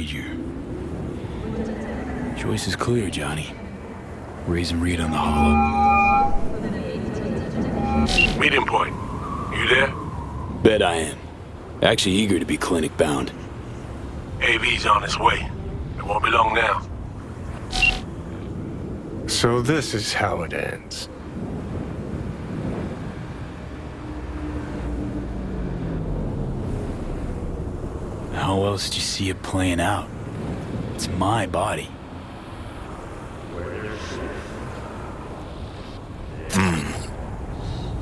procedure. Choice is clear, Johnny. Raise and read on the holo. Meeting point. You there? Bet I am. Actually eager to be clinic bound. AV's on its way. It won't be long now. So this is how it ends. How else did you see it playing out? It's my body.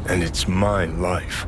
And it's my life.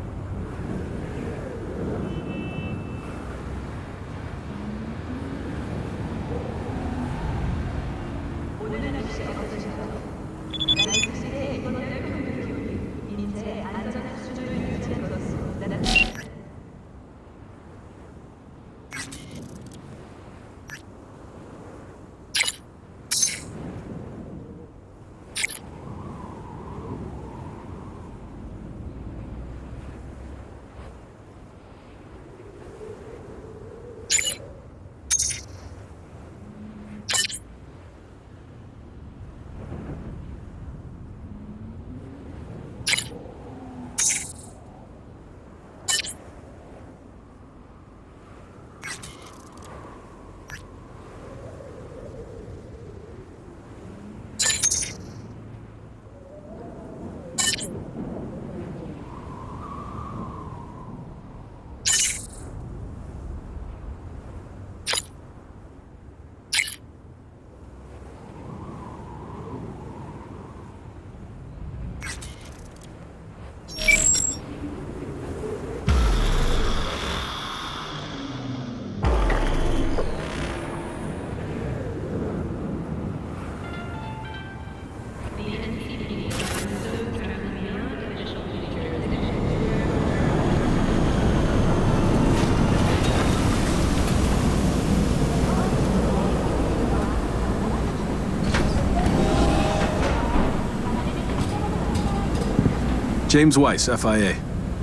James Weiss, FIA.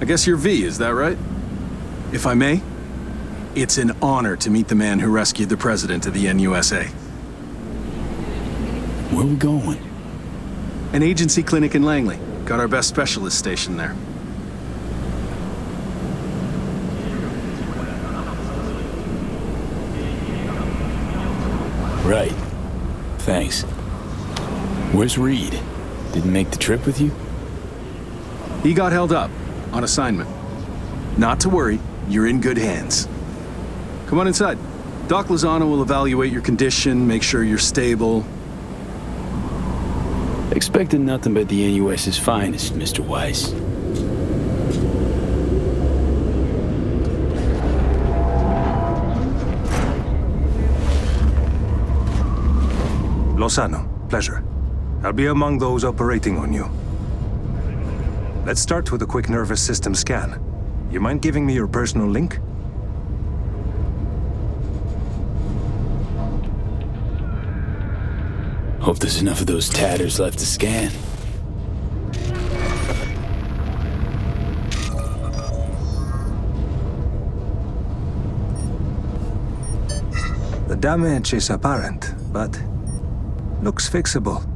I guess you're V, is that right? If I may, it's an honor to meet the man who rescued the president of the NUSA. Where are we going? An agency clinic in Langley. Got our best specialist stationed there. Right. Thanks. Where's Reed? Didn't make the trip with you? He got held up, on assignment. Not to worry, you're in good hands. Come on inside. Doc Lozano will evaluate your condition, make sure you're stable. Expected nothing but the NUS's finest, Mr. Weiss. Lozano, pleasure. I'll be among those operating on you. Let's start with a quick nervous system scan. You mind giving me your personal link? Hope there's enough of those tatters left to scan. The damage is apparent, but looks fixable.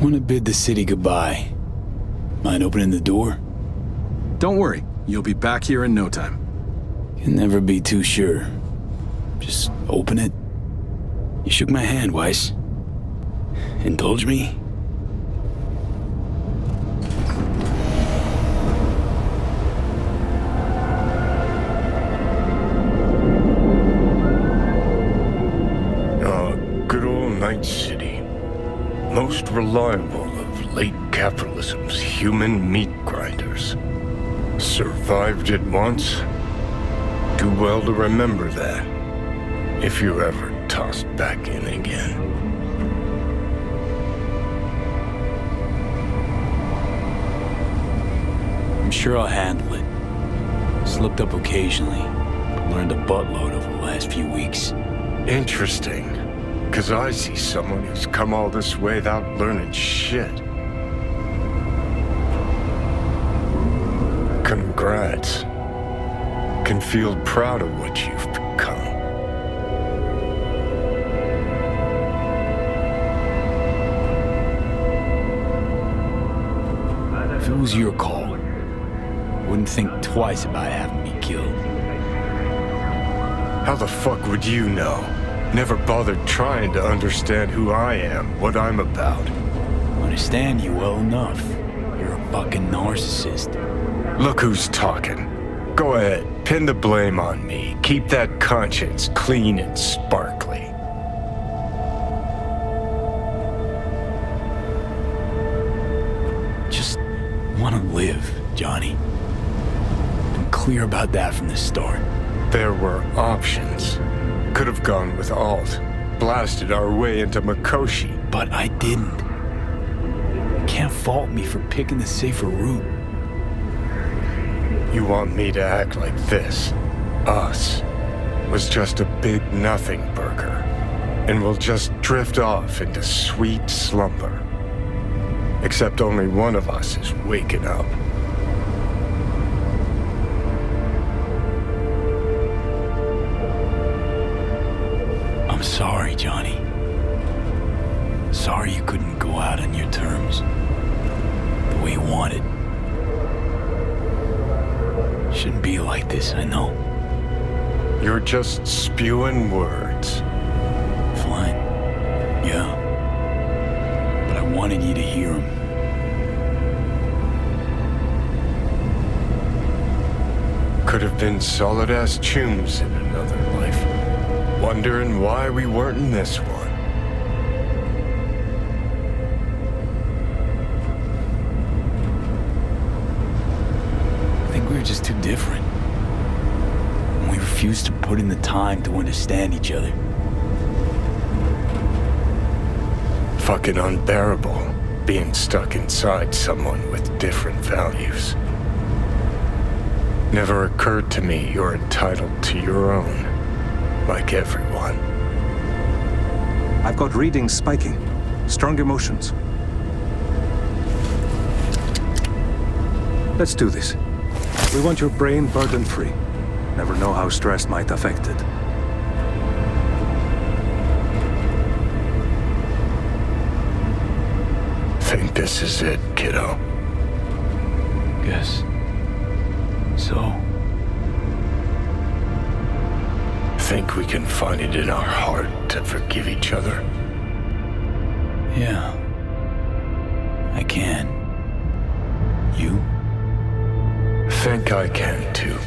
Want to bid the city goodbye. Mind opening the door? Don't worry, you'll be back here in no time. Can never be too sure. Just open it. You shook my hand, Weiss. Indulge me? Good old Night City. Most reliable of late capitalism's human meat grinders. Survived it once. Too well to remember that, if you're ever tossed back in again. I'm sure I'll handle it. Slipped up occasionally, but learned a buttload over the last few weeks. Interesting. Because I see someone who's come all this way without learning shit. Congrats. Can feel proud of what you've become. If it was your call, wouldn't think twice about having me killed. How the fuck would you know? Never bothered trying to understand who I am, what I'm about. Understand you well enough. You're a fucking narcissist. Look who's talking. Go ahead, pin the blame on me. Keep that conscience clean and sparkly. Just want to live, Johnny. Been clear about that from the start. There were options. Could have gone with Alt. Blasted our way into Mikoshi. But I didn't. Can't fault me for picking the safer route. You want me to act like this? Us was just a big nothing burger. And we'll just drift off into sweet slumber. Except only one of us is waking up. I'm sorry, Johnny. Sorry you couldn't go out on your terms. The way you wanted. Shouldn't be like this, I know. You're just spewing words. Fine. Yeah. But I wanted you to hear them. Could have been solid-ass chooms in another life. Wondering why we weren't in this one. I think we were just too different. And we refused to put in the time to understand each other. Fucking unbearable, being stuck inside someone with different values. Never occurred to me you're entitled to your own, like everyone. I've got readings spiking. Strong emotions. Let's do this. We want your brain burden-free. Never know how stress might affect it. Think this is it, kiddo? Guess. So? Think we can find it in our heart to forgive each other? Yeah. I can. You? Think I can too.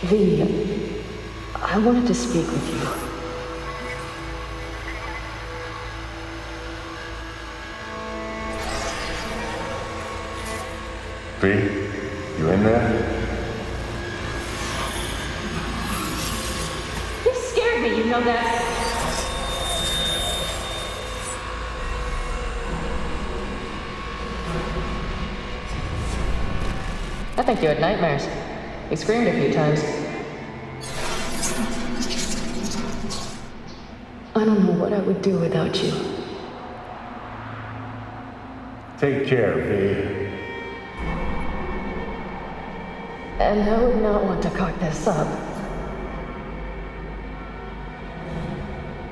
V, I wanted to speak with you. V, you in there? You scared me, you know that? I think you had nightmares. You screamed a few times. I don't know what I would do without you. Take care, V. And I would not want to cock this up.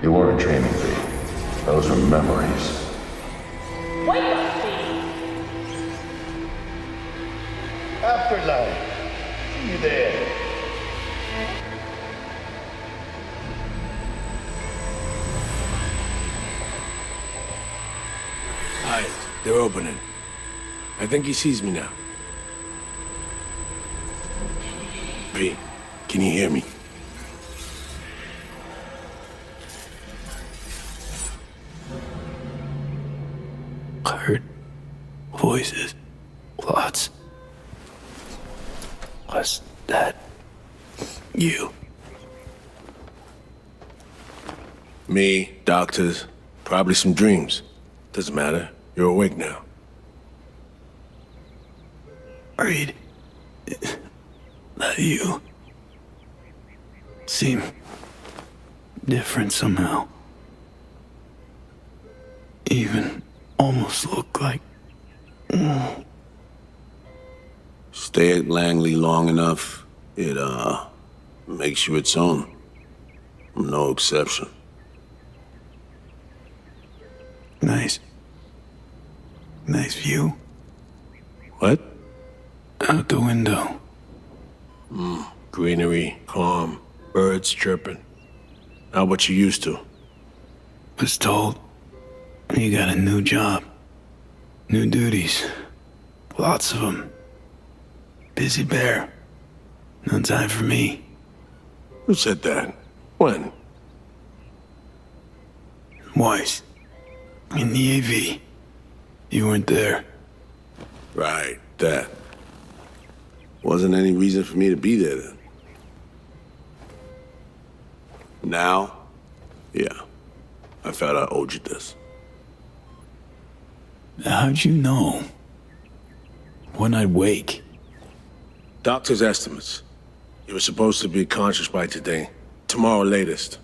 You weren't dreaming, V. Those were memories. Wake up, V! Afterlife. See you there. Hi, they're opening. I think he sees me now. V, can you hear me? Heard voices. Lots. Was that you? Me, doctors, probably some dreams. Doesn't matter. You're awake now. Reed, that you seem different somehow. Even almost look like... Stay at Langley long enough, it, makes you its own. I'm no exception. Nice. Nice view. What? Out the window. Greenery, calm, birds chirping. Not what you used to. Was told you got a new job. New duties. Lots of them. Busy bear. No time for me. Who said that? When? Weiss. In the AV. You weren't there. Right, that. Wasn't any reason for me to be there then. Now, yeah. I felt I owed you this. How'd you know? When I'd wake. Doctor's estimates. You were supposed to be conscious by today. Tomorrow latest.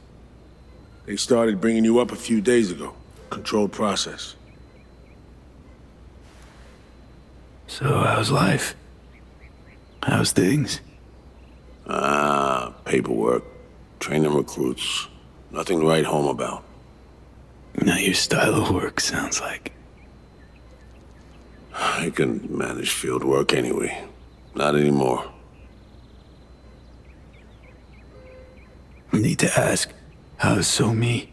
They started bringing you up a few days ago. Controlled process. So how's life? How's things? Paperwork. Training recruits. Nothing to write home about. Not your style of work, sounds like. I can manage field work anyway. Not anymore. Need to ask, how's So-Mi?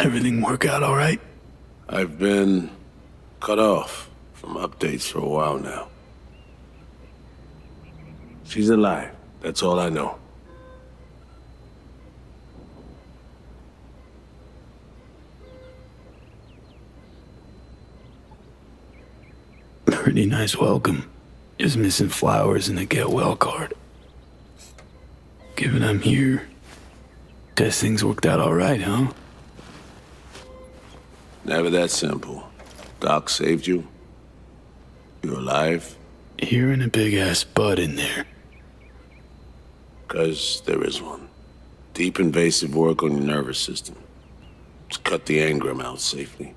Everything work out all right? I've been cut off from updates for a while now. She's alive. That's all I know. Pretty nice welcome. Just missing flowers and a get well card. Given I'm here, guess things worked out all right, huh? Never that simple. Doc saved you. You're alive. You're in a big-ass bud in there. 'Cause there is one. Deep invasive work on your nervous system. To cut the engram out safely.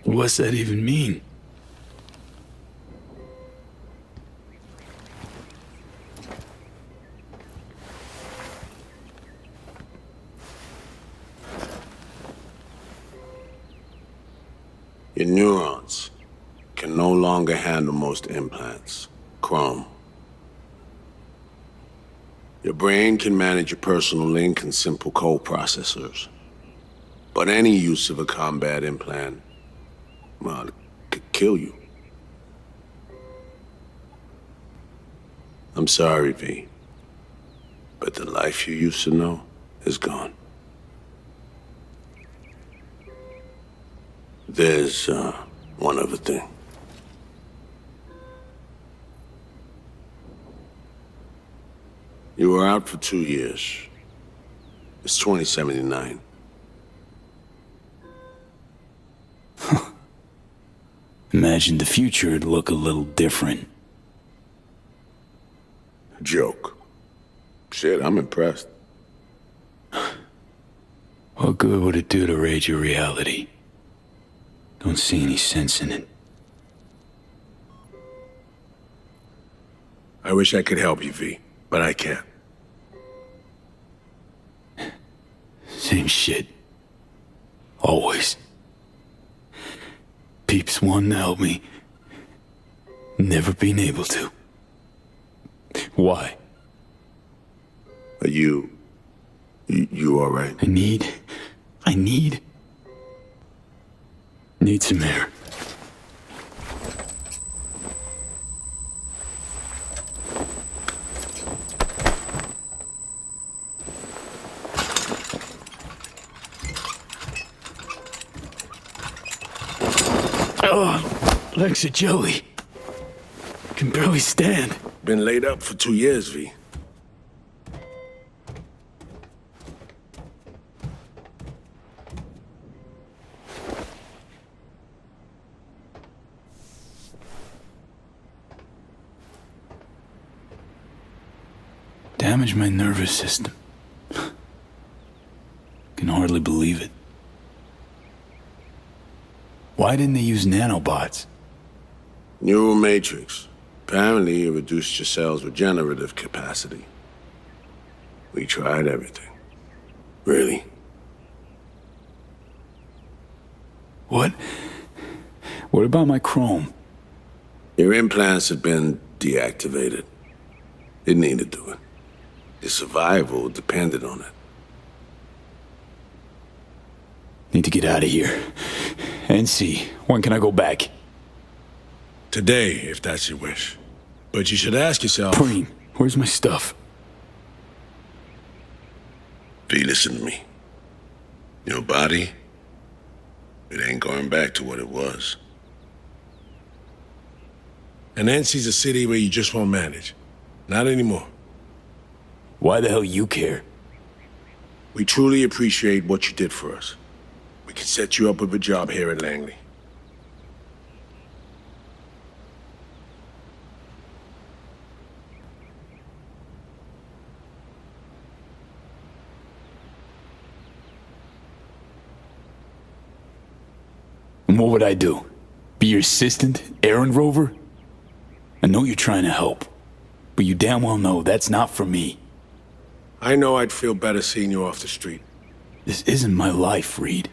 What's that even mean? Your neurons can no longer handle most implants. Chrome. Your brain can manage your personal link and simple code processors. But any use of a combat implant, well, it could kill you. I'm sorry, V. But the life you used to know is gone. There's, one other thing. You were out for 2 years. It's 2079. Imagine the future would look a little different. Joke. Shit, I'm impressed. What good would it do to raid your reality? Don't see any sense in it. I wish I could help you, V, but I can't. Same shit. Always. Peeps wanting to help me. Never been able to. Why? Are you all right? I need some air. Oh, legs are jelly. Can barely stand. Been laid up for 2 years, V. Damaged my nervous system. Can hardly believe it. Why didn't they use nanobots? Neural matrix. Apparently, it reduced your cell's regenerative capacity. We tried everything. Really? What? What about my chrome? Your implants had been deactivated. It needed to it. Your survival depended on it. Need to get out of here. NC, when can I go back? Today, if that's your wish. But you should ask yourself... Preem, where's my stuff? V, listen to me. Your body, it ain't going back to what it was. And NC's a city where you just won't manage. Not anymore. Why the hell you care? We truly appreciate what you did for us. We can set you up with a job here at Langley. And what would I do? Be your assistant, errand rover? I know you're trying to help, but you damn well know that's not for me. I know I'd feel better seeing you off the street. This isn't my life, Reed.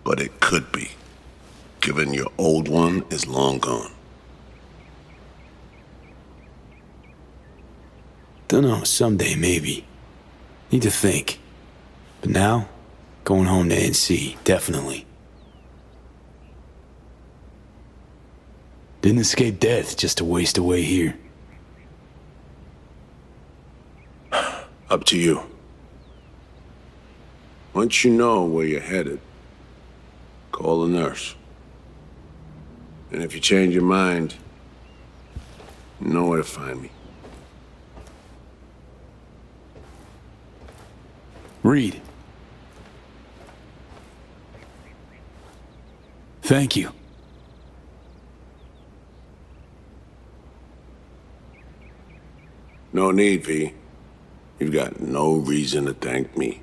But it could be, given your old one is long gone. Dunno, someday maybe. Need to think. But now, going home to NC, definitely. Didn't escape death just to waste away here. Up to you. Once you know where you're headed, call the nurse. And if you change your mind, you know where to find me. Reed. Thank you. No need, V. You've got no reason to thank me.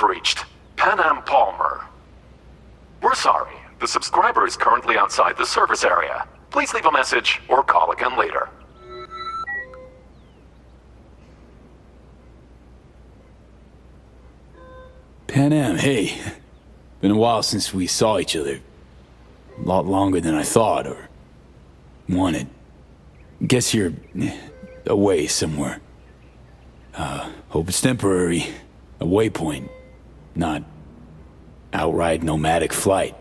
have reached Pan Am Palmer. We're sorry. The subscriber is currently outside the service area. Please leave a message or call again later. Pan Am, hey. Been a while since we saw each other. A lot longer than I thought or wanted. Guess you're away somewhere. Hope it's temporary. A waypoint, not outright nomadic flight.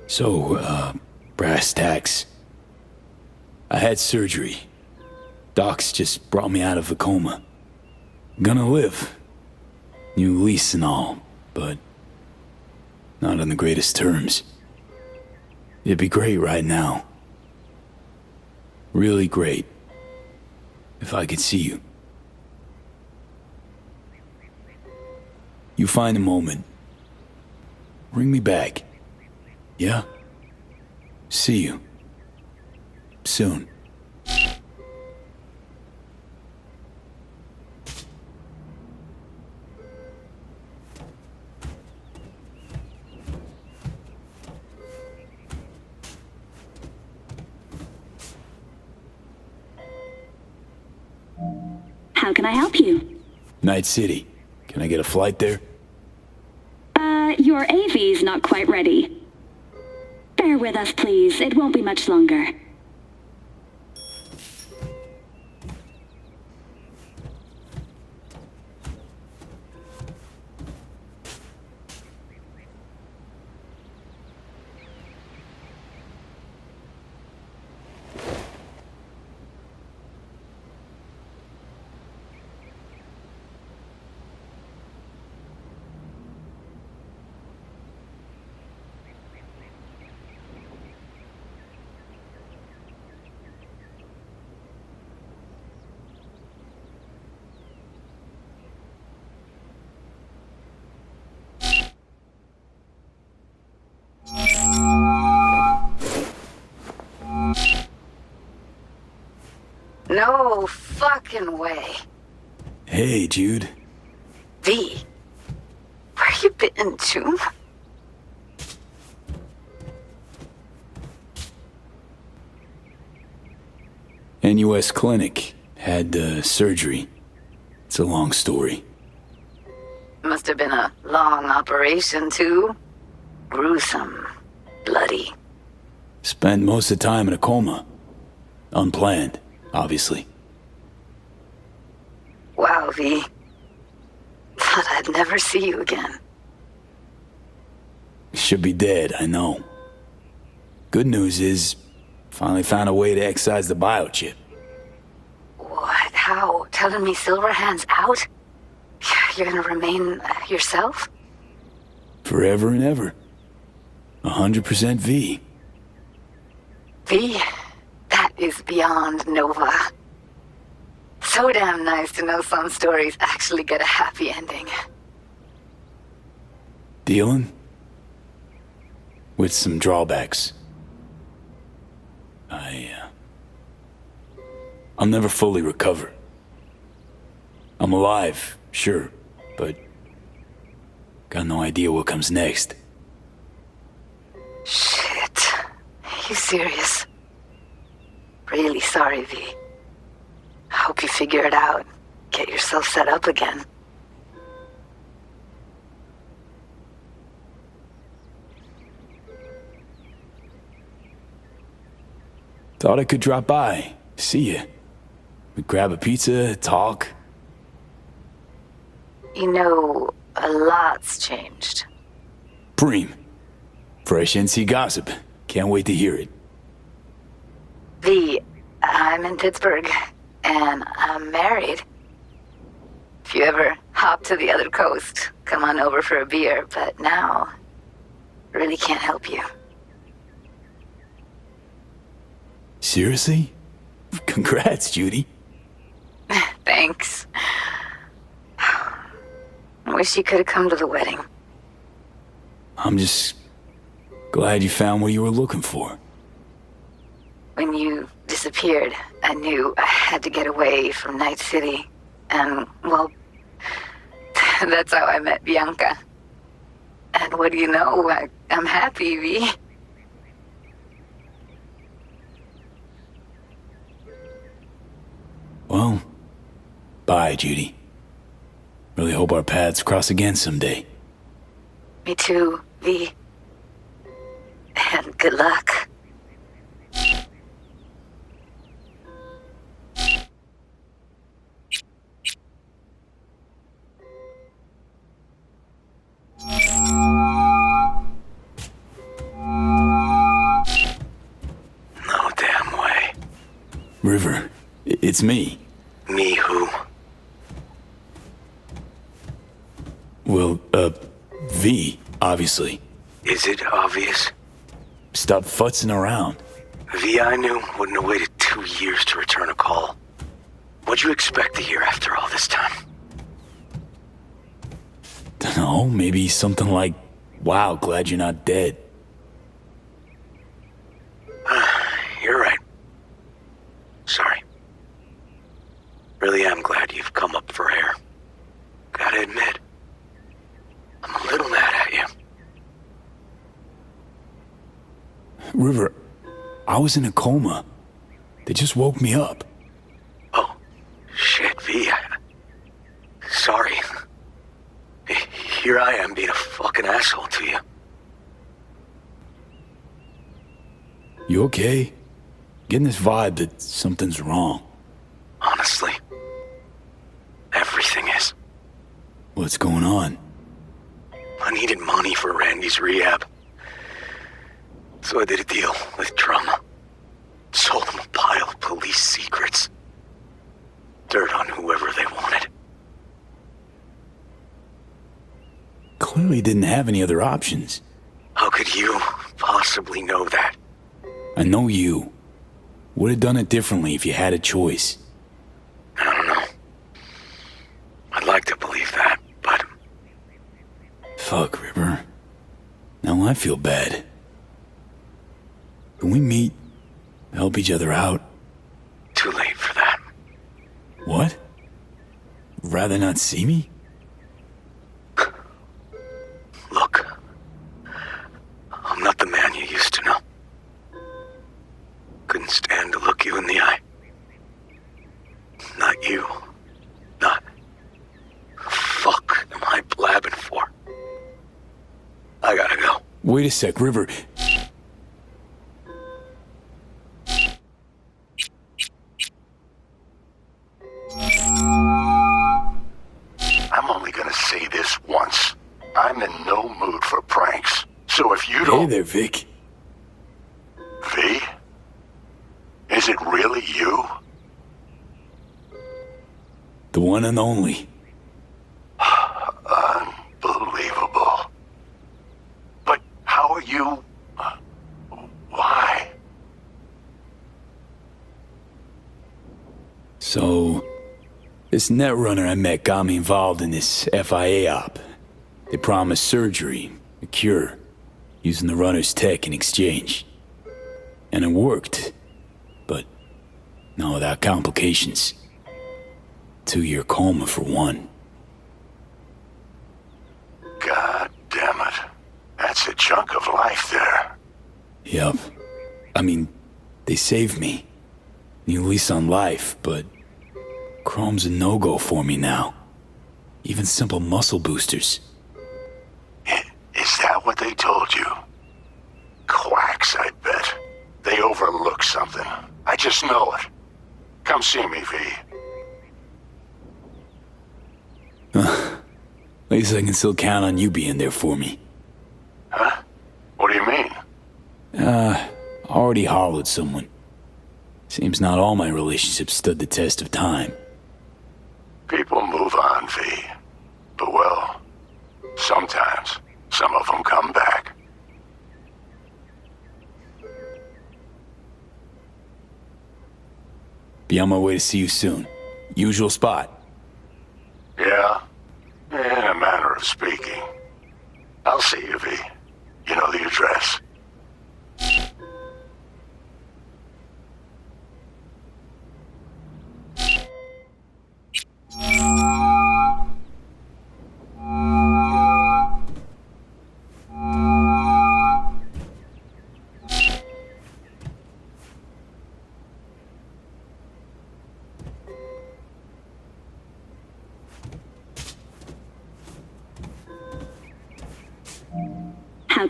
So, brass tacks. I had surgery. Docs just brought me out of a coma. Gonna live. New lease and all, but not on the greatest terms. It'd be great right now. Really great. If I could see you. You find a moment. Ring me back. Yeah? See you. Soon. How can I help you? Night City. Can I get a flight there? Your AV's not quite ready. Bear with us, please. It won't be much longer. No fucking way. Hey, Jude. V. Where you been, June? NUS clinic. Had surgery. It's a long story. Must have been a long operation, too. Gruesome. Bloody. Spent most of the time in a coma. Unplanned, obviously. Wow, V. Thought I'd never see you again. Should be dead, I know. Good news is, finally found a way to excise the biochip. What? How? Telling me Silverhand's out? You're gonna remain yourself? Forever and ever. 100% V. V? That is beyond Nova. So damn nice to know some stories actually get a happy ending. Dealing? With some drawbacks. I'll never fully recover. I'm alive, sure, but got no idea what comes next. Shit. You serious? Really sorry, V. Hope you figure it out. Get yourself set up again. Thought I could drop by, see you. We'd grab a pizza, talk. You know, a lot's changed. Preem. Fresh NC gossip. Can't wait to hear it. V, I'm in Pittsburgh, and I'm married. If you ever hop to the other coast, come on over for a beer, but now, really can't help you. Seriously? Congrats, Judy. Thanks. I wish you could have come to the wedding. I'm just glad you found what you were looking for. When you disappeared, I knew I had to get away from Night City. And, well, that's how I met Bianca. And what do you know? I'm happy, V. Well, bye, Judy. Really hope our paths cross again someday. Me too, V. And good luck. No damn way. River, it's me. Me who? Well, V, obviously. Is it obvious? Stop futzing around. V I knew wouldn't have waited 2 years to return a call. What'd you expect to hear after all this time? Dunno, maybe something like, wow, glad you're not dead. You're right. Sorry. Really am glad you've come up for air. Gotta admit, I'm a little mad at you. River, I was in a coma. They just woke me up. Oh, shit, V. Sorry. Here I am being a fucking asshole to you. You okay? Getting this vibe that something's wrong. Honestly, everything is. What's going on? I needed money for Randy's rehab. So I did a deal with Drum. Sold him a pile of police secrets. Dirt on whoever they wanted. Clearly didn't have any other options. How could you possibly know that? I know you. Would have done it differently if you had a choice. I don't know. I'd like to believe that, but... Fuck, River. Now I feel bad. Can we meet? Help each other out? Too late for that. What? Rather not see me? Look. I'm not the man you used to know. Couldn't stand to look you in the eye. Not you. Not... Fuck am I blabbing for? I gotta go. Wait a sec, River. I'm only gonna say this once. I'm in no mood for pranks. So if you don't... Hey there, Vic. V? Is it really you? The one and only. Unbelievable. But how are you... Why? So, this netrunner I met got me involved in this FIA op. They promised surgery, a cure, using the runner's tech in exchange. And it worked. But not without complications. 2-year coma for one. God damn it. That's a chunk of life there. Yup. I mean, they saved me. New lease on life, but Chrome's a no-go for me now. Even simple muscle boosters. Is that what they told you? Quacks, I bet. They overlook something. I just know it. Come see me, V. At least I can still count on you being there for me. Huh? What do you mean? Already hollowed someone. Seems not all my relationships stood the test of time. People move on, V. But well, sometimes some of them come back. Be on my way to see you soon. Usual spot. Yeah? In a manner of speaking. I'll see you, V. You know the address.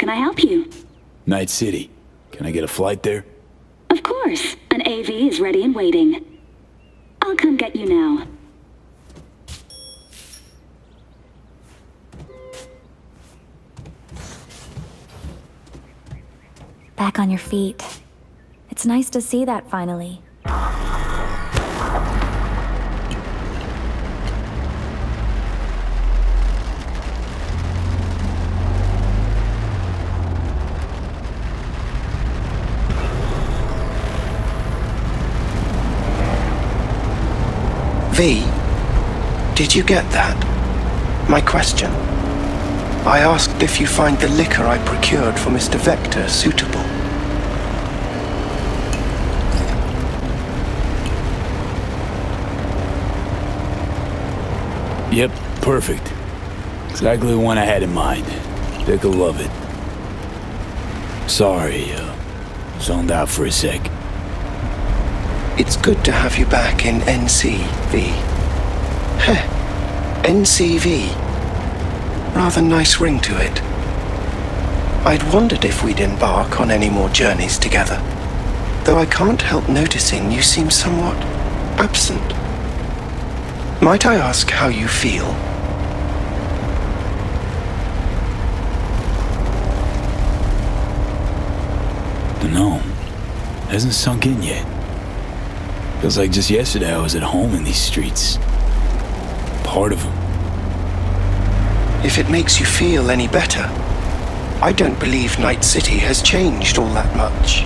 can I help you? Night City. Can I get a flight there? Of course. An AV is ready and waiting. I'll come get you now. Back on your feet. It's nice to see that finally. V, did you get that? My question. I asked if you find the liquor I procured for Mr. Vector suitable. Yep, perfect. Exactly the one I had in mind. Dick'll love it. Sorry, zoned out for a sec. It's good to have you back in NCV. Heh, NCV. Rather nice ring to it. I'd wondered if we'd embark on any more journeys together, though I can't help noticing you seem somewhat absent. Might I ask how you feel? Dunno. Hasn't sunk in yet. Feels like just yesterday I was at home in these streets. Part of them. If it makes you feel any better, I don't believe Night City has changed all that much.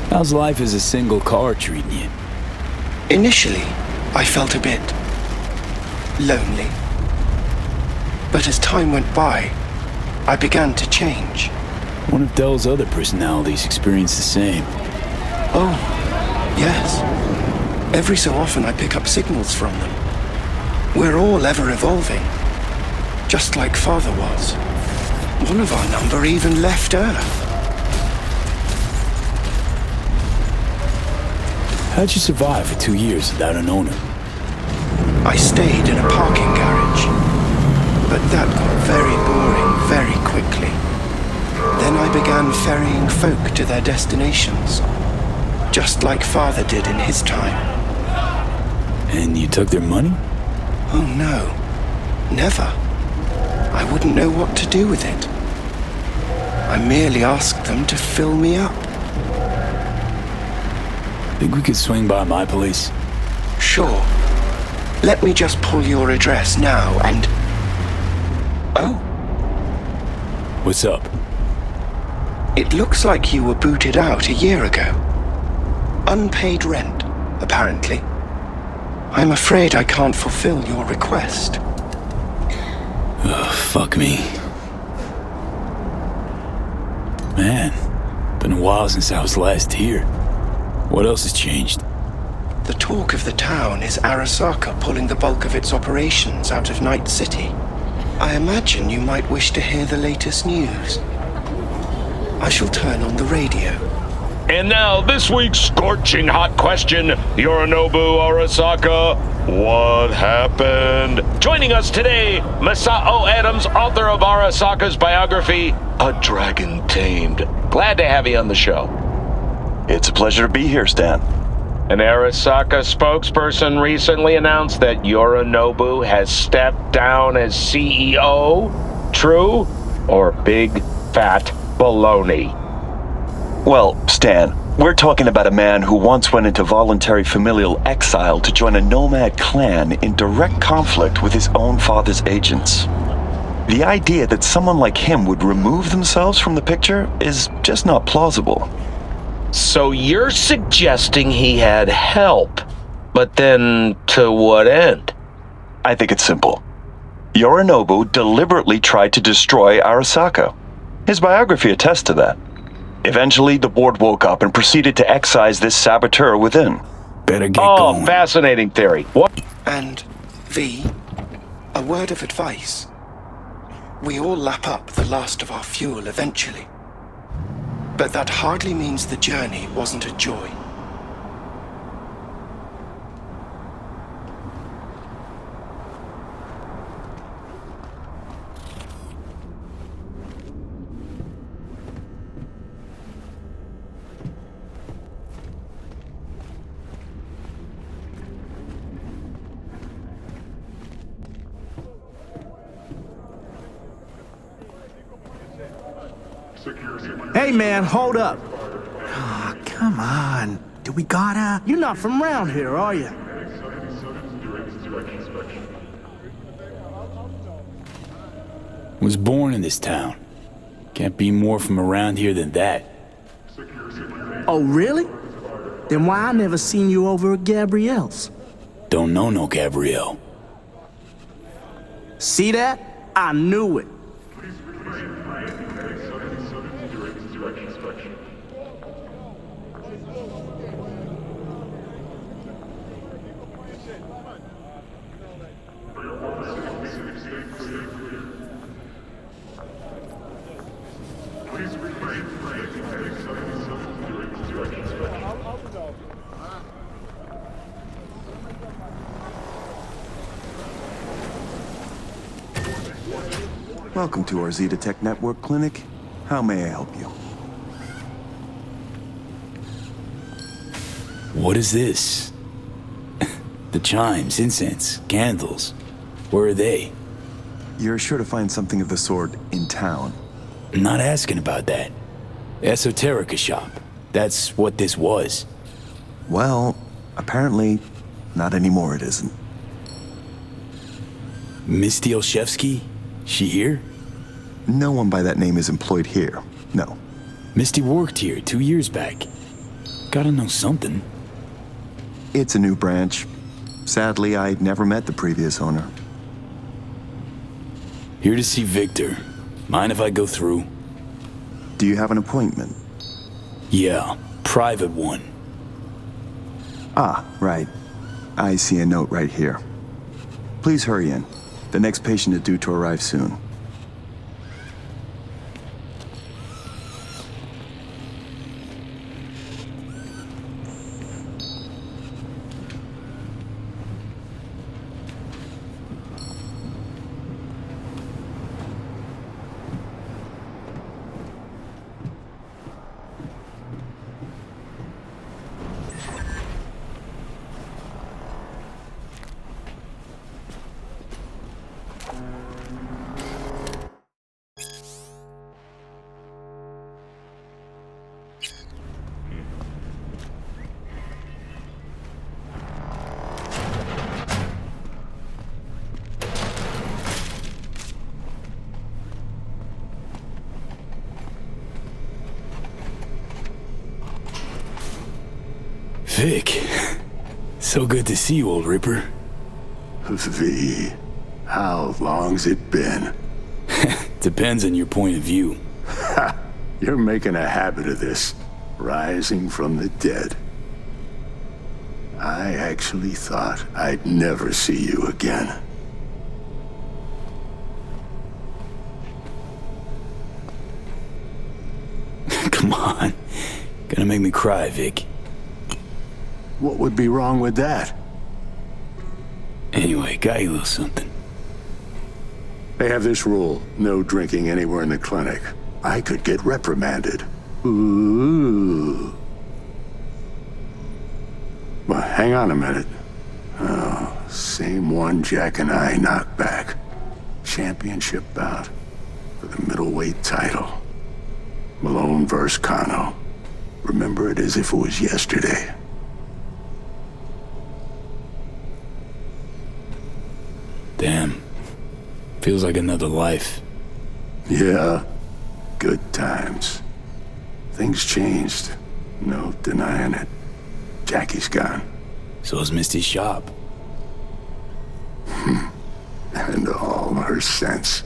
How's life as a single car treating you? Initially, I felt a bit lonely. But as time went by, I began to change. What if Dell's other personalities experience the same? Oh, yes. Every so often I pick up signals from them. We're all ever evolving, just like Father was. One of our number even left Earth. How'd you survive for 2 years without an owner? I stayed in a parking garage, but that got very boring very quickly. Then I began ferrying folk to their destinations, just like Father did in his time. And you took their money? Oh no, never. I wouldn't know what to do with it. I merely asked them to fill me up. Think we could swing by my place? Sure. Let me just pull your address now and... Oh. What's up? It looks like you were booted out a year ago. Unpaid rent, apparently. I'm afraid I can't fulfill your request. Oh, fuck me. Man, been a while since I was last here. What else has changed? The talk of the town is Arasaka pulling the bulk of its operations out of Night City. I imagine you might wish to hear the latest news. I shall turn on the radio. And now, this week's scorching hot question, Yorinobu Arasaka, what happened? Joining us today, Masao Adams, author of Arasaka's biography, A Dragon Tamed. Glad to have you on the show. It's a pleasure to be here, Stan. An Arasaka spokesperson recently announced that Yorinobu has stepped down as CEO. True or big fat baloney? Well, Stan, we're talking about a man who once went into voluntary familial exile to join a nomad clan in direct conflict with his own father's agents. The idea that someone like him would remove themselves from the picture is just not plausible. So you're suggesting he had help, but then to what end? I think it's simple. Yorinobu deliberately tried to destroy Arasaka. His biography attests to that. Eventually, the board woke up and proceeded to excise this saboteur within. Better get going. Fascinating theory. What? And, V, a word of advice. We all lap up the last of our fuel eventually. But that hardly means the journey wasn't a joy. Hey, man, hold up. Ah, come on. Do we gotta? You're not from around here, are you? Was born in this town. Can't be more from around here than that. Oh, really? Then why I never seen you over at Gabrielle's? Don't know no Gabrielle. See that? I knew it. Welcome to our Zeta Tech Network Clinic. How may I help you? What is this? The chimes, incense, candles. Where are they? You're sure to find something of the sort in town. I'm not asking about that. Esoterica shop. That's what this was. Well, apparently, not anymore it isn't. Misty Olszewski? She here? No one by that name is employed here, no. Misty worked here 2 years back. Gotta know something. It's a new branch. Sadly, I never met the previous owner. Here to see Victor. Mind if I go through? Do you have an appointment? Yeah, private one. Ah, right. I see a note right here. Please hurry in. The next patient is due to arrive soon. Vic, so good to see you, old Ripper. V, how long's it been? Depends on your point of view. Ha! You're making a habit of this, rising from the dead. I actually thought I'd never see you again. Come on. Gonna make me cry, Vic. What would be wrong with that? Anyway, got you a little something. They have this rule, no drinking anywhere in the clinic. I could get reprimanded. Ooh. Well, hang on a minute. Oh, same one Jack and I knocked back. Championship bout for the middleweight title. Malone versus Kano. Remember it as if it was yesterday. Damn. Feels like another life. Yeah. Good times. Things changed. No denying it. Jackie's gone. So is Misty's shop. And all her sense.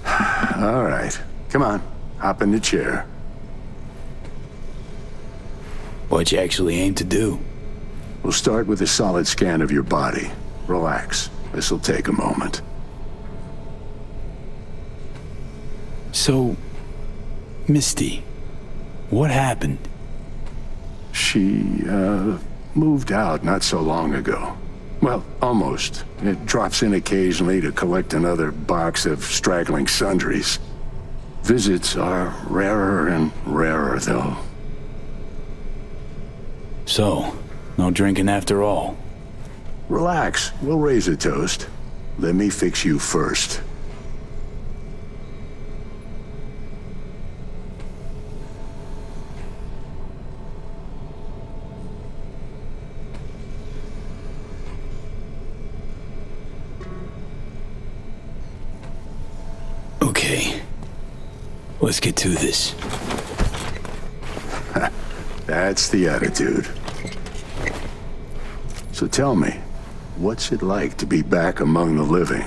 All right. Come on. Hop in the chair. What you actually aim to do? We'll start with a solid scan of your body. Relax. This'll take a moment. So, Misty, what happened? She, moved out not so long ago. Well, almost. It drops in occasionally to collect another box of straggling sundries. Visits are rarer and rarer, though. So, no drinking after all. Relax. We'll raise a toast. Let me fix you first. Okay. Let's get to this. That's the attitude. So tell me, what's it like to be back among the living?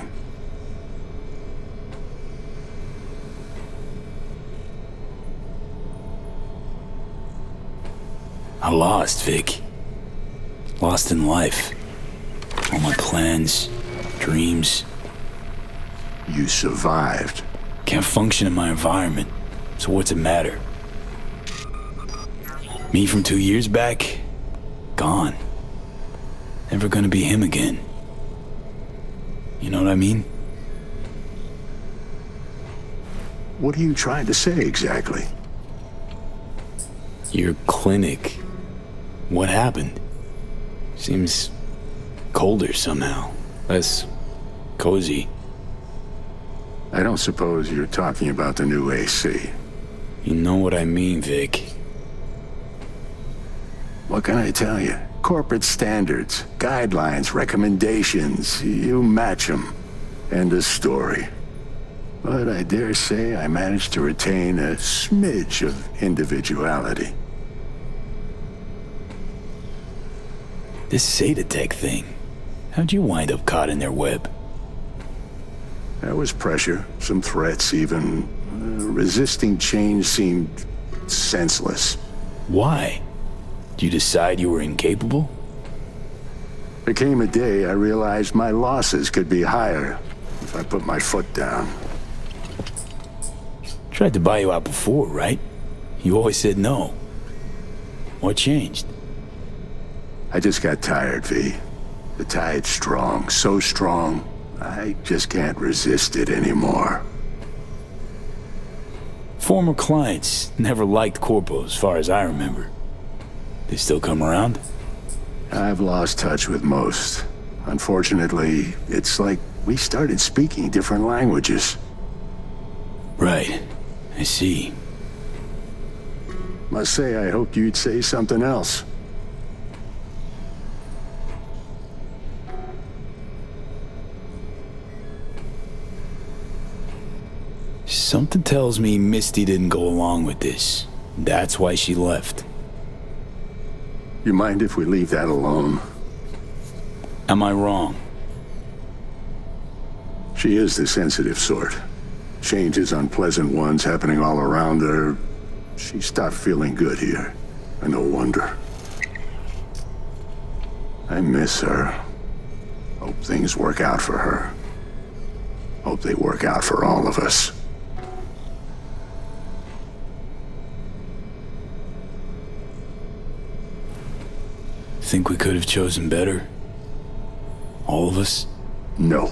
I lost, Vic. Lost in life. All my plans, dreams. You survived. Can't function in my environment, so what's it matter? Me from 2 years back? Gone. Never gonna be him again. You know what I mean? What are you trying to say exactly? Your clinic. What happened? Seems colder somehow. Less cozy. I don't suppose you're talking about the new AC. You know what I mean, Vic. What can I tell you? Corporate standards, guidelines, recommendations. You match them. End of story. But I dare say I managed to retain a smidge of individuality. This Zetatech thing. How'd you wind up caught in their web? There was pressure, some threats even. Resisting change seemed senseless. Why? Did you decide you were incapable? There came a day I realized my losses could be higher if I put my foot down. Tried to buy you out before, right? You always said no. What changed? I just got tired, V. The tide's strong, so strong, I just can't resist it anymore. Former clients never liked Corpo, as far as I remember. They still come around? I've lost touch with most. Unfortunately, it's like we started speaking different languages. Right. I see. Must say I hoped you'd say something else. Something tells me Misty didn't go along with this. That's why she left. You mind if we leave that alone? Am I wrong? She is the sensitive sort. Changes, unpleasant ones happening all around her. She stopped feeling good here. And no wonder. I miss her. Hope things work out for her. Hope they work out for all of us. Think we could have chosen better? All of us? No.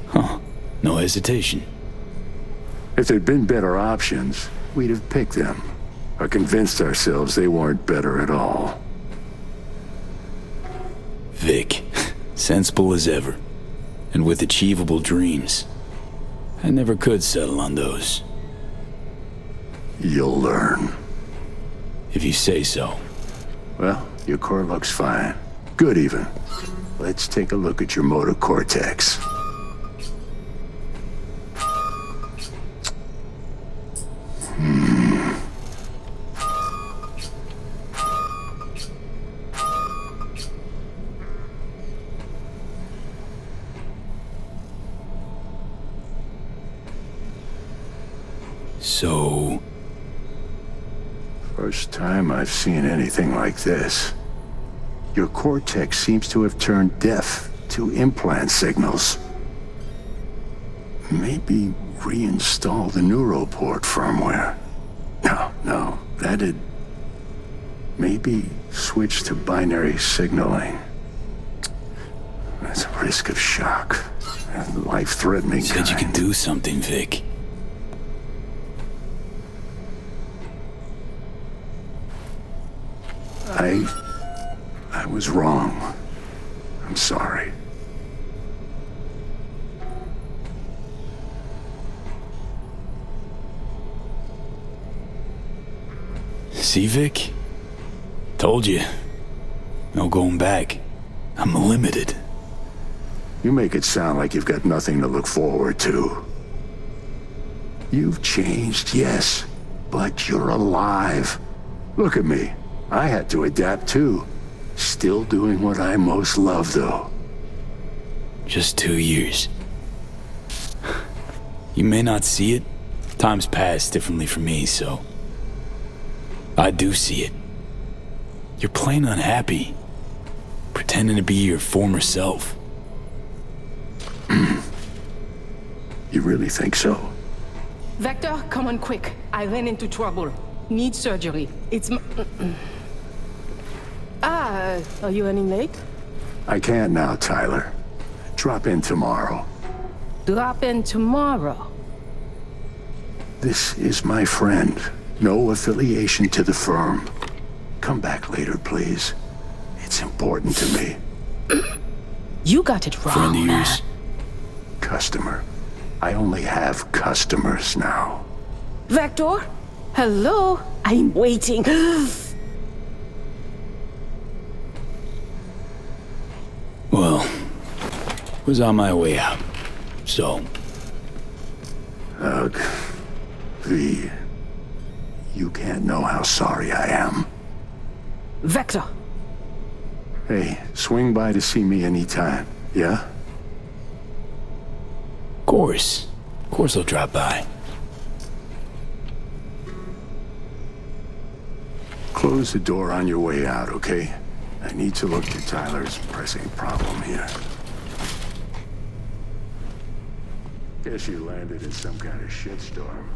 Huh. No hesitation. If there'd been better options, we'd have picked them. Or convinced ourselves they weren't better at all. Vic, sensible as ever. And with achievable dreams. I never could settle on those. You'll learn. If you say so. Well, your core looks fine. Good even. Let's take a look at your motor cortex. So... First time I've seen anything like this. Your cortex seems to have turned deaf to implant signals. Maybe reinstall the neuroport firmware. No, that'd... Maybe switch to binary signaling. That's a risk of shock. And life-threatening kind. Said you could do something, Vic. I was wrong. I'm sorry. See, Vic? Told you. No going back. I'm limited. You make it sound like you've got nothing to look forward to. You've changed, yes, but you're alive. Look at me. I had to adapt too. Still doing what I most love, though. Just 2 years. You may not see it. Time's passed differently for me, so... I do see it. You're plain unhappy. Pretending to be your former self. You really think so? Vector, come on quick. I ran into trouble. Need surgery. It's are you running late? I can't now, Tyler. Drop in tomorrow. Drop in tomorrow. This is my friend. No affiliation to the firm. Come back later, please. It's important to me. You got it wrong. Friend of yours. Customer. I only have customers now. Vector? Hello? I'm waiting. Well, was on my way out, so... Ugh. V. You can't know how sorry I am. Vector! Hey, swing by to see me anytime, yeah? Of course I'll drop by. Close the door on your way out, okay? I need to look at Tyler's pressing problem here. Guess you landed in some kind of shitstorm.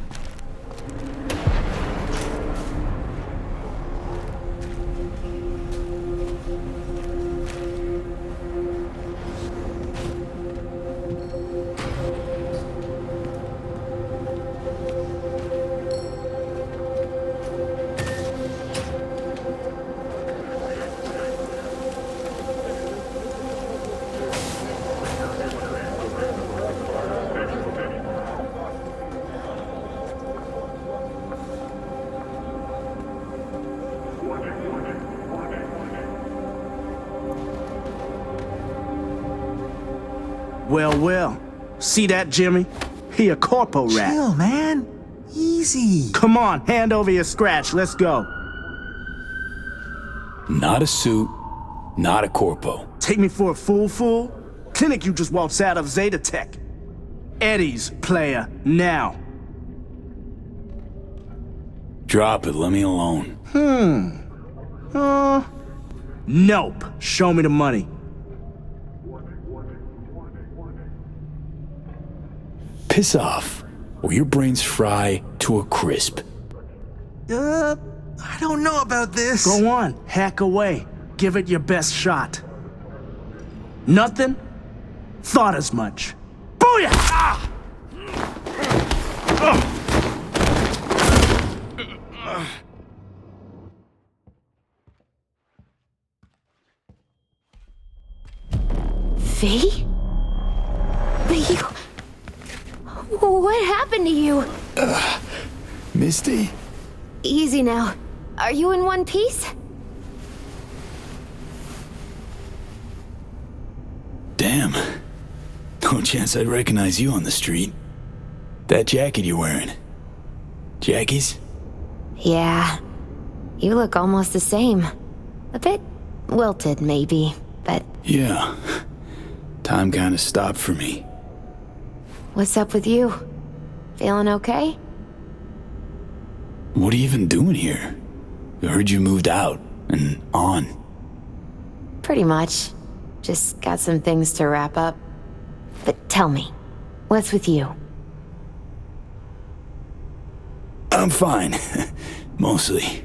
Well. See that, Jimmy? He a corpo rat. Chill, man. Easy. Come on, hand over your scratch. Let's go. Not a suit, not a corpo. Take me for a fool? Clinic you just waltzed out of Zeta Tech. Eddie's, player, now. Drop it, let me alone. Nope. Show me the money. Piss off, or your brains fry to a crisp. I don't know about this. Go on, hack away. Give it your best shot. Nothing? Thought as much. Booyah! Ah! V? But you... What happened to you? Misty? Easy now. Are you in one piece? Damn. No chance I'd recognize you on the street. That jacket you're wearing. Jackie's? Yeah. You look almost the same. A bit wilted, maybe, but... Yeah. Time kinda stopped for me. What's up with you? Feeling okay? What are you even doing here? I heard you moved out and on. Pretty much. Just got some things to wrap up. But tell me, what's with you? I'm fine. Mostly.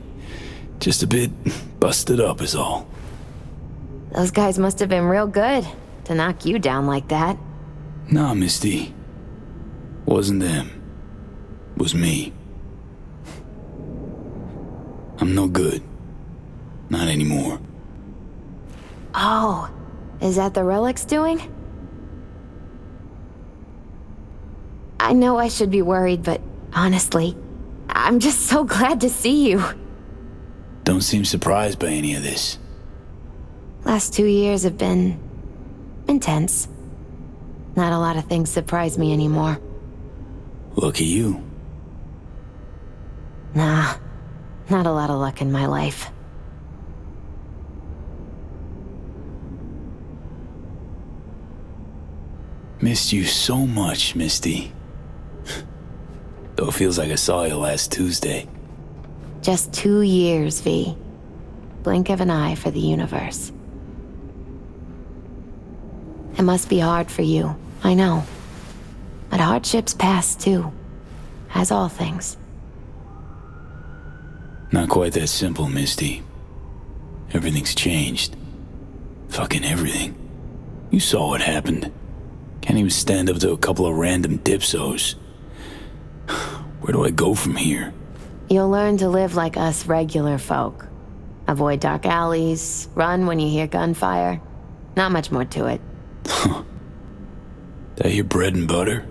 Just a bit busted up is all. Those guys must have been real good to knock you down like that. Nah, Misty. Wasn't them. Was me. I'm no good. Not anymore. Oh, is that the Relic's doing? I know I should be worried, but honestly, I'm just so glad to see you. Don't seem surprised by any of this. Last 2 years have been... intense. Not a lot of things surprise me anymore. Lucky you. Nah, not a lot of luck in my life. Missed you so much, Misty. Though it feels like I saw you last Tuesday. Just 2 years, V. Blink of an eye for the universe. It must be hard for you, I know. But hardships pass too, as all things. Not quite that simple, Misty. Everything's changed. Fucking everything. You saw what happened. Can't even stand up to a couple of random dipsos. Where do I go from here? You'll learn to live like us regular folk. Avoid dark alleys, run when you hear gunfire. Not much more to it. That your bread and butter?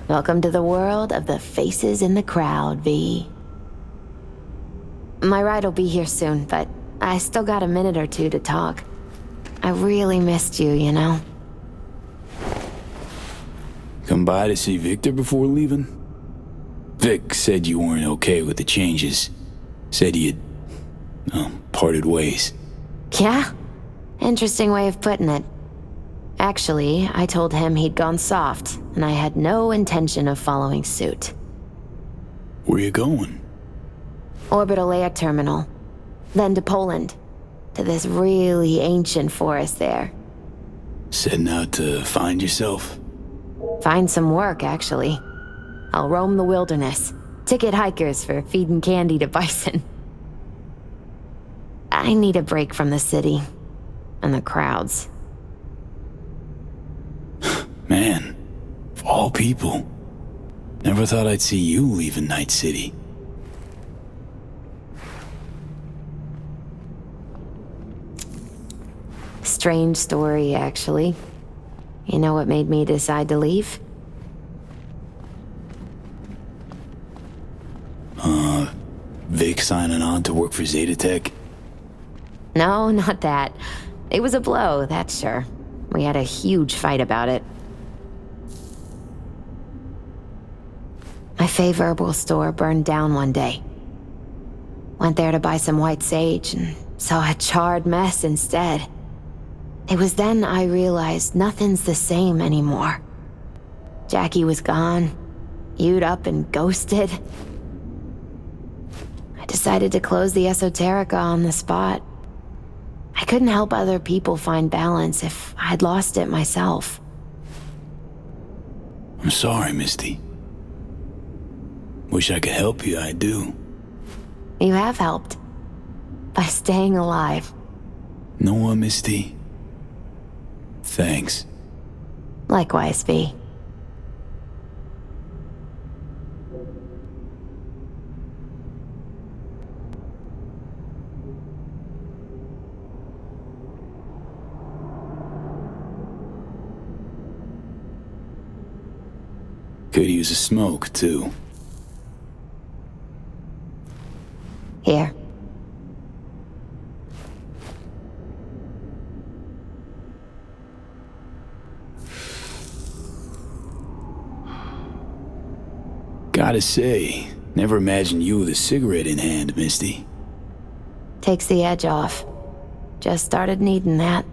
Welcome to the world of the faces in the crowd, V. My ride will be here soon, but I still got a minute or two to talk. I really missed you, you know? Come by to see Victor before leaving? Vic said you weren't okay with the changes. Said you'd, parted ways. Yeah? Interesting way of putting it. Actually, I told him he'd gone soft, and I had no intention of following suit. Where you going? Orbital air terminal. Then to Poland. To this really ancient forest there. Setting out to find yourself? Find some work, actually. I'll roam the wilderness. Ticket hikers for feeding candy to bison. I need a break from the city. And the crowds. Man, of all people. Never thought I'd see you leaving Night City. Strange story, actually. You know what made me decide to leave? Vic signing on to work for Zetatech? No, not that. It was a blow, that's sure. We had a huge fight about it. My Fey Verbal store burned down one day. Went there to buy some white sage and saw a charred mess instead. It was then I realized nothing's the same anymore. Jackie was gone, you'd up and ghosted. I decided to close the Esoterica on the spot. I couldn't help other people find balance if I'd lost it myself. I'm sorry, Misty. Wish I could help you, I do. You have helped. By staying alive. Know what, Misty? Thanks. Likewise, V. Could use a smoke, too. Here. Gotta say, never imagined you with a cigarette in hand, Misty. Takes the edge off. Just started needing that.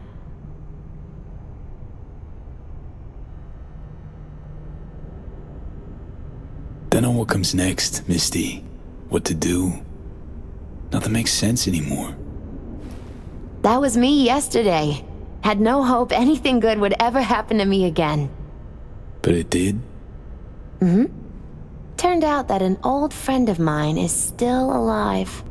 Don't know what comes next, Misty. What to do. Nothing makes sense anymore. That was me yesterday. Had no hope anything good would ever happen to me again. But it did? Mm-hmm. Turned out that an old friend of mine is still alive.